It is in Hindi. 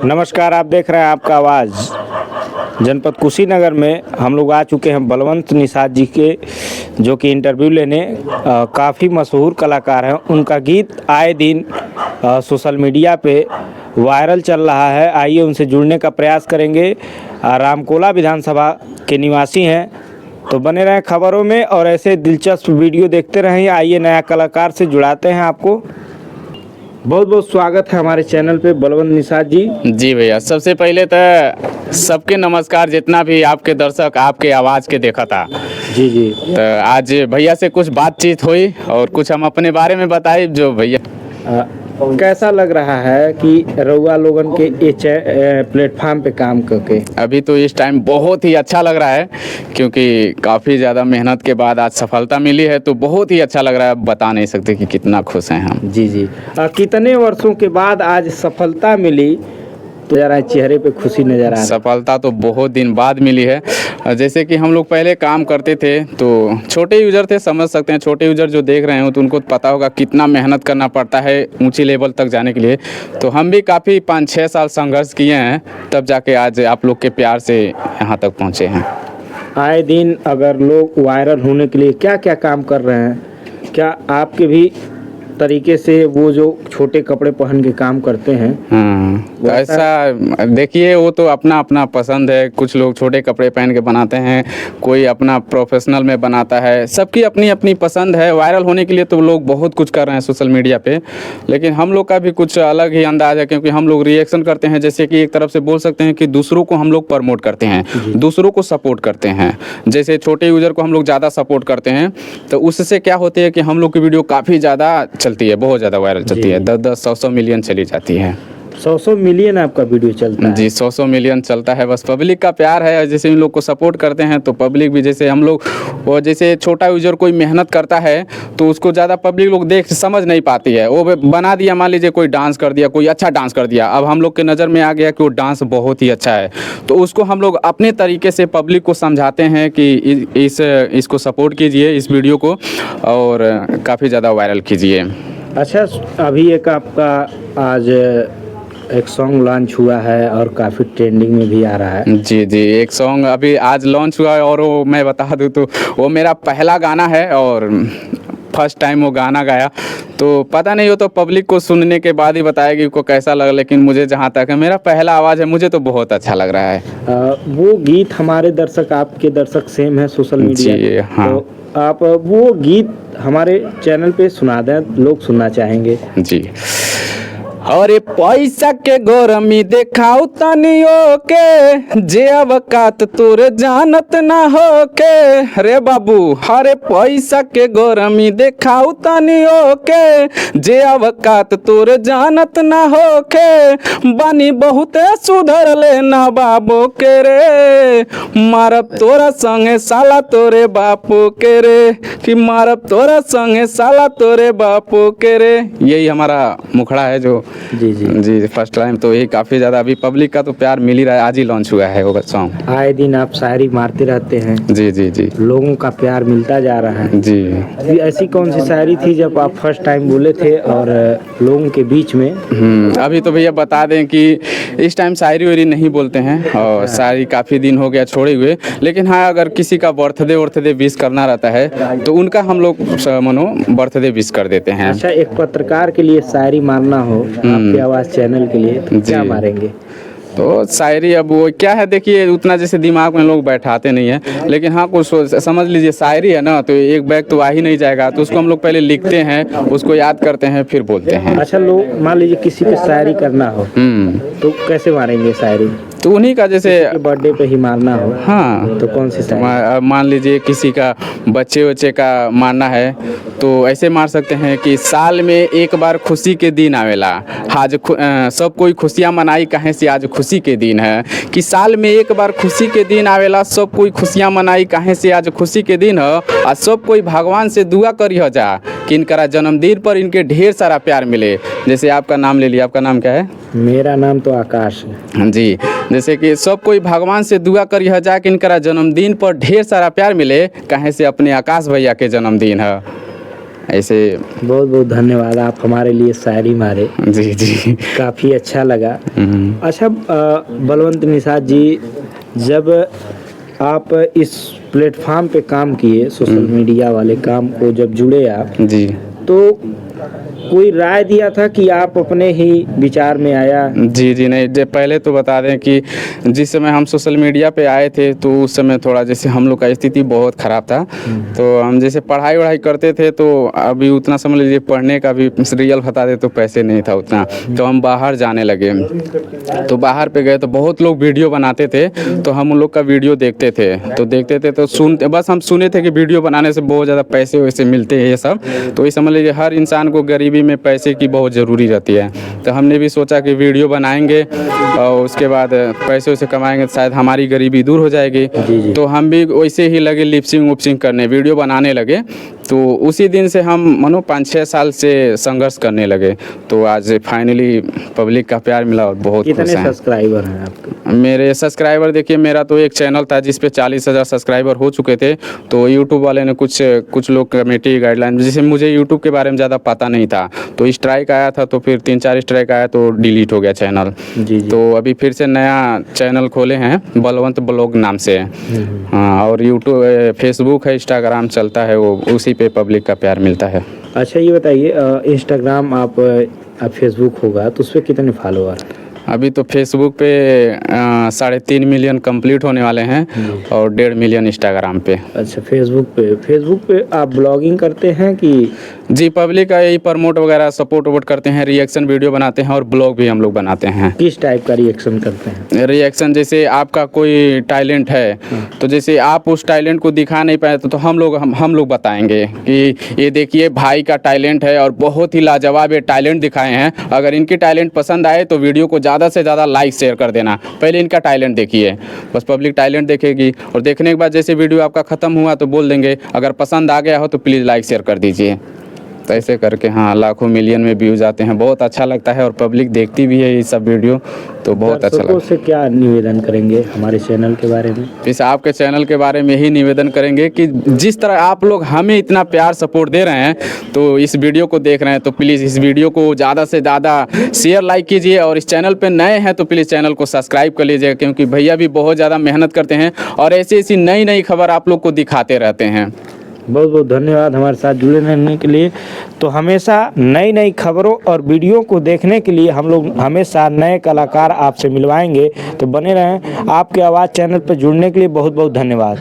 नमस्कार, आप देख रहे हैं आपका आवाज़। जनपद कुशीनगर में हम लोग आ चुके हैं बलवंत निषाद जी के, जो कि इंटरव्यू लेने काफ़ी मशहूर कलाकार हैं। उनका गीत आए दिन सोशल मीडिया पे वायरल चल रहा है। आइए उनसे जुड़ने का प्रयास करेंगे। रामकोला विधानसभा के निवासी हैं, तो बने रहें खबरों में और ऐसे दिलचस्प वीडियो देखते रहें। आइए नया कलाकार से जुड़ाते हैं आपको। बहुत बहुत स्वागत है हमारे चैनल पे बलवंत निषाद जी। जी भैया, सबसे पहले तो सबके नमस्कार, जितना भी आपके दर्शक आपके आवाज़ के देखा था। जी जी। तो आज भैया से कुछ बातचीत हुई और कुछ हम अपने बारे में बताए। जो भैया कैसा लग रहा है कि रउआ लोगन के ये प्लेटफार्म पे काम करके? अभी तो इस टाइम बहुत ही अच्छा लग रहा है, क्योंकि काफ़ी ज़्यादा मेहनत के बाद आज सफलता मिली है, तो बहुत ही अच्छा लग रहा है। बता नहीं सकते कि कितना खुश हैं हम। जी जी। कितने वर्षों के बाद आज सफलता मिली, तो जरा चेहरे पे खुशी नज़र आ रही है। सफलता तो बहुत दिन बाद मिली है। जैसे कि हम लोग पहले काम करते थे तो छोटे यूज़र थे, समझ सकते हैं। छोटे यूज़र जो देख रहे हो तो उनको पता होगा कितना मेहनत करना पड़ता है ऊंची लेवल तक जाने के लिए। तो हम भी काफ़ी 5-6 साल संघर्ष किए हैं, तब जाके आज आप लोग के प्यार से यहाँ तक पहुँचे हैं। आए दिन अगर लोग वायरल होने के लिए क्या क्या काम कर रहे हैं, क्या आपके भी तरीके से वो जो छोटे कपड़े पहन के काम करते हैं? तो ऐसा देखिए, वो तो अपना अपना पसंद है। कुछ लोग छोटे कपड़े पहन के बनाते हैं, कोई अपना प्रोफेशनल में बनाता है। सबकी अपनी अपनी पसंद है। वायरल होने के लिए तो लोग बहुत कुछ कर रहे हैं सोशल मीडिया पे, लेकिन हम लोग का भी कुछ अलग ही अंदाज है, क्योंकि हम लोग रिएक्शन करते हैं। जैसे कि एक तरफ से बोल सकते हैं कि दूसरों को हम लोग प्रमोट करते हैं, दूसरों को सपोर्ट करते हैं। जैसे छोटे यूज़र को हम लोग ज़्यादा सपोर्ट करते हैं, तो उससे क्या होती है कि हम लोग की वीडियो काफ़ी ज़्यादा चलती है, बहुत ज़्यादा वायरल चलती है। 10-10, 100-100 मिलियन चली जाती है। 100 मिलियन आपका वीडियो चलता है? जी, 100 मिलियन चलता है। बस पब्लिक का प्यार है। जैसे इन लोग को सपोर्ट करते हैं तो पब्लिक भी, जैसे हम लोग, वो जैसे छोटा यूज़र कोई मेहनत करता है तो उसको ज़्यादा पब्लिक लोग देख समझ नहीं पाती है। वो बना दिया, मान लीजिए कोई डांस कर दिया, कोई अच्छा डांस कर दिया, अब हम लोग के नज़र में आ गया कि वो डांस बहुत ही अच्छा है, तो उसको हम लोग अपने तरीके से पब्लिक को समझाते हैं कि इसको सपोर्ट कीजिए, इस वीडियो को, और काफ़ी ज़्यादा वायरल कीजिए। अच्छा, अभी एक आपका आज एक सॉन्ग लॉन्च हुआ है और काफ़ी ट्रेंडिंग में भी आ रहा है। जी जी, एक सॉन्ग अभी आज लॉन्च हुआ है, और वो मैं बता दूँ तो वो मेरा पहला गाना है और फर्स्ट टाइम वो गाना गाया। तो पता नहीं, हो तो पब्लिक को सुनने के बाद ही बताएगी को कैसा लगा, लेकिन मुझे जहाँ तक है, मेरा पहला आवाज़ है, मुझे तो बहुत अच्छा लग रहा है। वो गीत हमारे दर्शक, आपके दर्शक सेम है सोशल मीडिया जी पे, हाँ। तो आप वो गीत हमारे चैनल पे सुना दें, लोग सुनना चाहेंगे। जी। अरे पैसा के गोरमी देखाऊ तनियो के, जे अवकात तोर जानत ना हो के। रे बाबू, अरे पैसा के गोरमी देखाऊ तनियो के, जे अवकात तोर जानत ना हो के। बानी बहुते सुधर ले ना बाबू के रे, मारब तोरा संगे साला तोरे बापू के रे, कि मारब तोरा संगे साला तोरे बापू के रे। यही हमारा मुखड़ा है जो जी जी जी फर्स्ट टाइम, तो ये काफ़ी ज़्यादा अभी पब्लिक का तो प्यार मिल ही रहा है। आज ही लॉन्च हुआ है वो सॉन्ग। आए दिन आप शायरी मारते रहते हैं, जी जी जी। लोगों का प्यार मिलता जा रहा है। जी। ऐसी कौन सी शायरी थी जब आप फर्स्ट टाइम बोले थे और लोगों के बीच में? अभी तो भैया बता दें कि इस टाइम शायरी वायरी नहीं बोलते हैं, और शायरी काफ़ी दिन हो गया छोड़े हुए। लेकिन हाँ, अगर किसी का बर्थडे विश करना रहता है तो उनका हम लोग मनो बर्थडे विश कर देते हैं। अच्छा, एक पत्रकार के लिए शायरी मारना हो आपके आवाज़ चैनल के लिए, तो क्या मारेंगे? तो शायरी अब वो क्या है, देखिए उतना जैसे दिमाग में लोग बैठाते नहीं हैं, लेकिन हाँ कुछ समझ लीजिए शायरी है ना, तो एक बैग तो आ ही नहीं जाएगा, तो उसको हम लोग पहले लिखते हैं, उसको याद करते हैं, फिर बोलते हैं। अच्छा, लोग मान लीजिए किसी पे शायरी करना हो तो कैसे मारेंगे शायरी? तो उन्हीं का, जैसे बर्थडे पे ही मारना हो, हाँ, तो कौन सी शायरी? मान लीजिए किसी का बच्चे का मारना है तो ऐसे मार सकते हैं कि साल में एक बार खुशी के दिन आवेला, आज सब कोई खुशियाँ मनाई कहें से आज खुशी के दिन है। कि साल में एक बार खुशी के दिन आवेला, सब कोई खुशियाँ मनाई कहें से आज खुशी के दिन है। और सब कोई भगवान से दुआ करिए जा कि इनका जन्मदिन पर इनके ढेर सारा प्यार मिले। जैसे आपका नाम ले लिया, आपका नाम क्या है? मेरा नाम तो आकाश है। जी, जैसे कि सब कोई भगवान से दुआ करिए जा कि इनका जन्मदिन पर ढेर सारा प्यार मिले, कहें से अपने आकाश भैया के जन्मदिन है। ऐसे। बहुत बहुत धन्यवाद, आप हमारे लिए शायरी मारे, जी जी। काफ़ी अच्छा लगा। अच्छा बलवंत निषाद जी, जब आप इस प्लेटफॉर्म पे काम किए, सोशल मीडिया वाले काम को जब जुड़े आप, जी तो कोई राय दिया था कि आप अपने ही विचार में आया? जी जी नहीं, पहले तो बता दें कि जिस समय हम सोशल मीडिया पे आए थे तो उस समय थोड़ा जैसे हम लोग का स्थिति बहुत ख़राब था। तो हम जैसे पढ़ाई वढ़ाई करते थे, तो अभी उतना समझ लीजिए पढ़ने का भी रियल बता दे तो पैसे नहीं था उतना, तो हम बाहर जाने लगे। तो बाहर पे गए तो बहुत लोग वीडियो बनाते थे, तो हम उन लोग का वीडियो देखते थे तो सुनते, बस हम सुने थे कि वीडियो बनाने से बहुत ज़्यादा पैसे वैसे मिलते हैं ये सब। तो ये समझ लीजिए हर इंसान को गरीबी में पैसे की बहुत ज़रूरी रहती है। तो हमने भी सोचा कि वीडियो बनाएंगे और उसके बाद पैसे वैसे कमाएंगे, शायद हमारी गरीबी दूर हो जाएगी। तो हम भी वैसे ही लगे लिपसिंग विपसिंग करने, वीडियो बनाने लगे। तो उसी दिन से हम मानो 5-6 साल से संघर्ष करने लगे। तो आज फाइनली पब्लिक का प्यार मिला और बहुत खुश कितने हैं। सब्सक्राइबर हैं आपके? मेरे सब्सक्राइबर देखिए, मेरा तो एक चैनल था जिस पे 40,000 सब्सक्राइबर हो चुके थे। तो यूट्यूब वाले ने कुछ लोग कमेटी गाइडलाइन, जैसे मुझे यूट्यूब के बारे में ज़्यादा पता नहीं था, तो स्ट्राइक आया था, तो फिर 3-4 स्ट्राइक आया तो डिलीट हो गया चैनल। जी। तो अभी फिर से नया चैनल खोले हैं बलवंत ब्लॉग नाम से। हाँ, और यूट्यूब, फेसबुक है, इंस्टाग्राम चलता है, वो उसी पे पब्लिक का प्यार मिलता है। अच्छा ये बताइए, इंस्टाग्राम आप फेसबुक होगा तो उस पर कितने फॉलोअर? अभी तो फेसबुक पे 3.5 मिलियन कंप्लीट होने वाले हैं और 1.5 मिलियन इंस्टाग्राम पे। अच्छा फेसबुक पे आप ब्लॉगिंग करते हैं कि? जी, पब्लिक का यही प्रमोट वगैरह सपोर्ट वोट करते हैं, रिएक्शन वीडियो बनाते हैं और ब्लॉग भी हम लोग बनाते हैं। किस टाइप का रिएक्शन करते हैं? रिएक्शन जैसे आपका कोई टैलेंट है, तो जैसे आप उस टैलेंट को दिखा नहीं पाए तो हम लोग बताएंगे कि ये देखिए भाई का टैलेंट है और बहुत ही लाजवाब ये टैलेंट दिखाए हैं। अगर इनकी टैलेंट पसंद आए तो वीडियो को ज़्यादा से ज़्यादा लाइक शेयर कर देना, पहले इनका टैलेंट देखिए। बस पब्लिक टैलेंट देखेगी और देखने के बाद जैसे वीडियो आपका ख़त्म हुआ तो बोल देंगे अगर पसंद आ गया हो तो प्लीज़ लाइक शेयर कर दीजिए। तो ऐसे करके हाँ लाखों मिलियन में व्यूज़ आते हैं, बहुत अच्छा लगता है और पब्लिक देखती भी है ये सब वीडियो, तो बहुत अच्छा लगता है। से क्या निवेदन करेंगे हमारे चैनल के बारे में? इस आपके चैनल के बारे में यही निवेदन करेंगे कि जिस तरह आप लोग हमें इतना प्यार सपोर्ट दे रहे हैं, तो इस वीडियो को देख रहे हैं तो प्लीज़ इस वीडियो को ज़्यादा से ज़्यादा शेयर लाइक कीजिए और इस चैनल पे नए हैं तो प्लीज़ चैनल को सब्सक्राइब कर लीजिएगा, क्योंकि भैया भी बहुत ज़्यादा मेहनत करते हैं और ऐसी नई खबर आप लोग को दिखाते रहते हैं। बहुत बहुत धन्यवाद हमारे साथ जुड़े रहने के लिए। तो हमेशा नई खबरों और वीडियो को देखने के लिए हम लोग हमेशा नए कलाकार आपसे मिलवाएंगे, तो बने रहें। आपके आवाज़ चैनल पर जुड़ने के लिए बहुत बहुत धन्यवाद।